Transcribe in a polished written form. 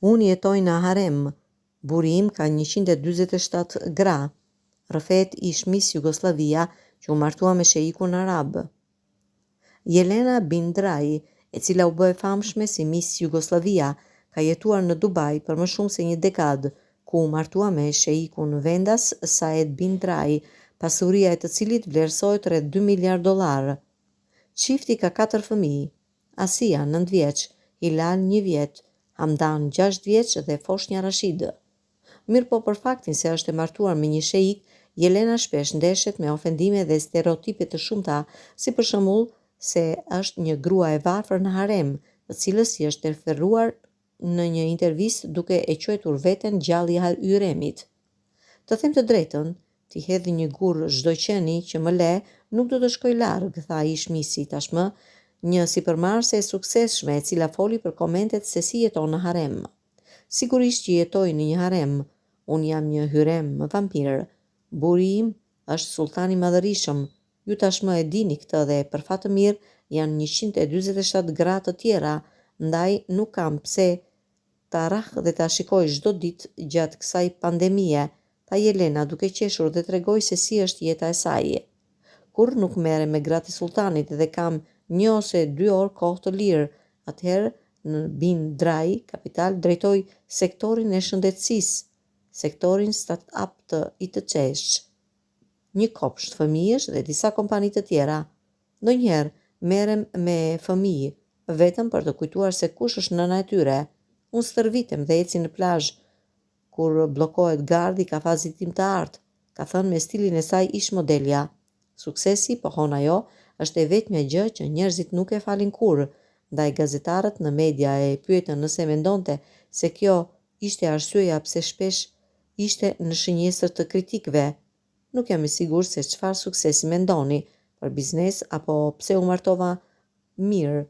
Unë jetoj në harem. Buri im ka 147 gra. Rëfet ish Miss Jugoslavia që u martua me sheikun arab. Jelena Bindrai, e cila u bë e famshme si Miss Jugoslavia, ka jetuar në Dubai për më shumë se një dekadë, ku u martua me sheikun vendas Saed Bindrai, pasuria e të cilit vlerësohet rreth $2 miliard. Çifti ka 4 fëmijë: Asia 9 vjeç, Hilal 1 vjet, Hamdan 6 vjeç dhe Foshnja Rashid. Mirë po për faktin se është e martuar me një sheik, Jelena shpesh ndeshet me ofendime dhe stereotipe të shumta, si për shembull se është një grua e varfër në harem, të cilës i është referuar në një intervistë duke e quajtur veten gjalli i hyremit. Të them të drejtën, ti hedhë një gur çdo qeni që më le, nuk do të shkoj larg, tha ish misi tashmë, një sipërmarrëse e suksesshme e cila foli për komentet se si jeton në harem. Sigurisht që jetoj në një harem. Unë jam një hyrem vampir. Buri im është sultani madhërisëm. Ju tashmë e dini këtë dhe për fat të mirë janë 147 gra të tjera, ndaj nuk kam pse ta rrah dhe ta shikoj çdo ditë gjatë kësaj pandemie, tha Jelena duke qeshur dhe tregoi se si është jeta e saj. Kur nuk merrem me gratë e sultanit dhe kam 1 ose 2 orë kohë të lirë, atëherë në Bindrai kapital drejtoj sektorin e shëndetësisë, sektorin start-up të ITC-sh, një kopsht fëmijësh dhe disa kompani të tjera. Ndonjëherë merrem me fëmijë vetëm për të kujtuar se kush është nëna e tyre. Unë stërvitem dhe eci në plazh kur bllokohet gardi i kafazit tim të artë, ka thënë me stilin e saj ish modelja. Suksesi, pohon ajo, është e vetmja gjë që njerëzit nuk e falin kurrë, ndaj gazetarët në media e pyetën nëse mendonte se kjo ishte arsyeja pse shpesh ishte në shënjesër të kritikëve. Nuk jam i sigurt se çfarë suksesi mendoni, për biznes apo pse u martova mirë.